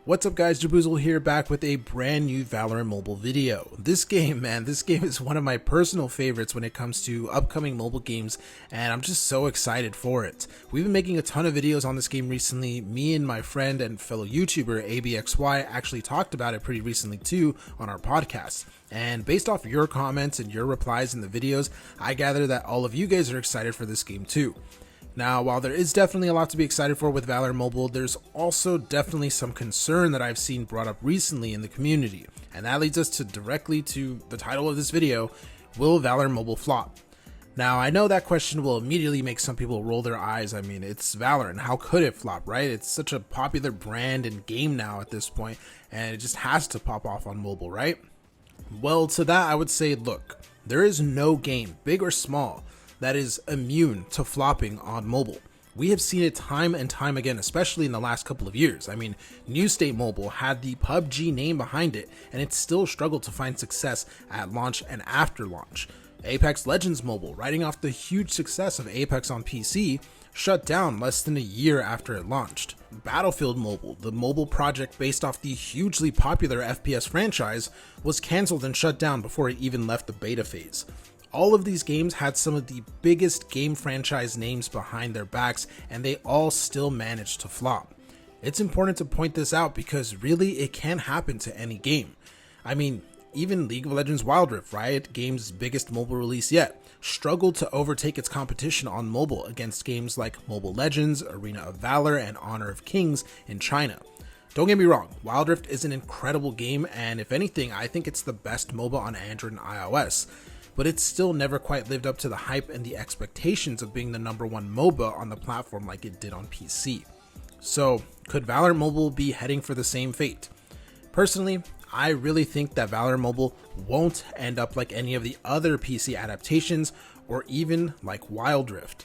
What's up guys, Jaboosle here, back with a brand new Valorant mobile video. This game is one of my personal favorites when it comes to upcoming mobile games, and I'm just so excited for it. We've been making a ton of videos on this game recently. Me and my friend and fellow YouTuber ABXY actually talked about it pretty recently too on our podcast. And based off your comments and your replies in the videos, I gather that all of you guys are excited for this game too. Now, while there is definitely a lot to be excited for with Valorant Mobile, there's also definitely some concern that I've seen brought up recently in the community. And that leads us directly to the title of this video: will Valorant Mobile flop? Now, I know that question will immediately make some people roll their eyes. I mean, it's Valorant. How could it flop, right? It's such a popular brand and game now at this point, and it just has to pop off on mobile, right? Well, to that I would say, look, there is no game, big or small, that is immune to flopping on mobile. We have seen it time and time again, especially in the last couple of years. I mean, New State Mobile had the PUBG name behind it, and it still struggled to find success at launch and after launch. Apex Legends Mobile, riding off the huge success of Apex on PC, shut down less than a year after it launched. Battlefield Mobile, the mobile project based off the hugely popular FPS franchise, was cancelled and shut down before it even left the beta phase. All of these games had some of the biggest game franchise names behind their backs, and they all still managed to flop. It's important to point this out because really it can happen to any game. I mean, even League of Legends Wild Rift, Riot Games' biggest mobile release yet, struggled to overtake its competition on mobile against games like Mobile Legends, Arena of Valor, and Honor of Kings in China. Don't get me wrong, Wild Rift is an incredible game, and if anything, I think it's the best MOBA on Android and iOS. But it's still never quite lived up to the hype and the expectations of being the #1 MOBA on the platform like it did on PC. So, could Valorant Mobile be heading for the same fate? Personally, I really think that Valorant Mobile won't end up like any of the other PC adaptations, or even like Wild Rift.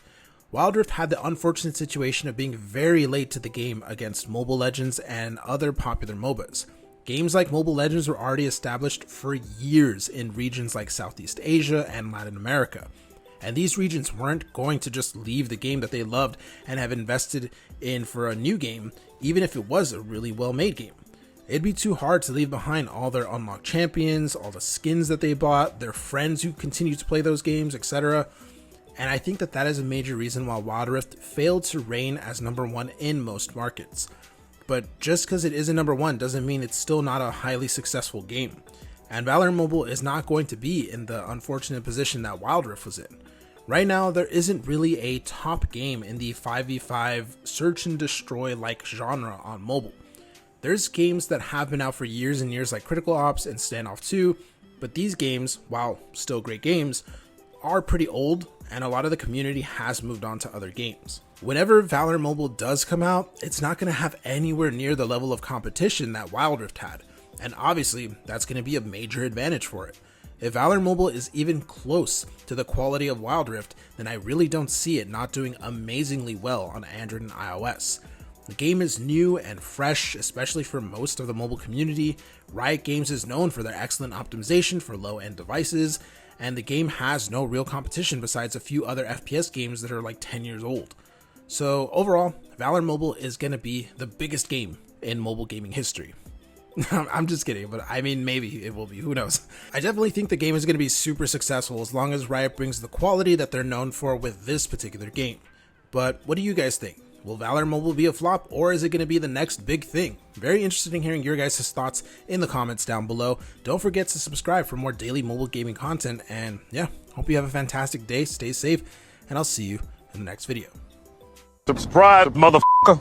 Wild Rift had the unfortunate situation of being very late to the game against Mobile Legends and other popular MOBAs. Games like Mobile Legends were already established for years in regions like Southeast Asia and Latin America. And these regions weren't going to just leave the game that they loved and have invested in for a new game, even if it was a really well-made game. It'd be too hard to leave behind all their unlocked champions, all the skins that they bought, their friends who continue to play those games, etc. And I think that is a major reason why Wild Rift failed to reign as #1 in most markets. But just because it isn't #1 doesn't mean it's still not a highly successful game. And Valorant Mobile is not going to be in the unfortunate position that Wild Rift was in. Right now, there isn't really a top game in the 5v5 search and destroy like genre on mobile. There's games that have been out for years and years like Critical Ops and Standoff 2, but these games, while still great games, are pretty old, and a lot of the community has moved on to other games. Whenever Valorant Mobile does come out, it's not going to have anywhere near the level of competition that Wild Rift had, and obviously that's going to be a major advantage for it. If Valorant Mobile is even close to the quality of Wild Rift, then I really don't see it not doing amazingly well on Android and iOS. The game is new and fresh, especially for most of the mobile community. Riot Games is known for their excellent optimization for low-end devices, and the game has no real competition besides a few other FPS games that are like 10 years old. So overall, Valorant Mobile is going to be the biggest game in mobile gaming history. I'm just kidding, but I mean, maybe it will be, who knows. I definitely think the game is going to be super successful as long as Riot brings the quality that they're known for with this particular game. But what do you guys think? Will Valorant Mobile be a flop, or is it going to be the next big thing? Very interested in hearing your guys' thoughts in the comments down below. Don't forget to subscribe for more daily mobile gaming content, and yeah, hope you have a fantastic day, stay safe, and I'll see you in the next video. Subscribe, motherfucker.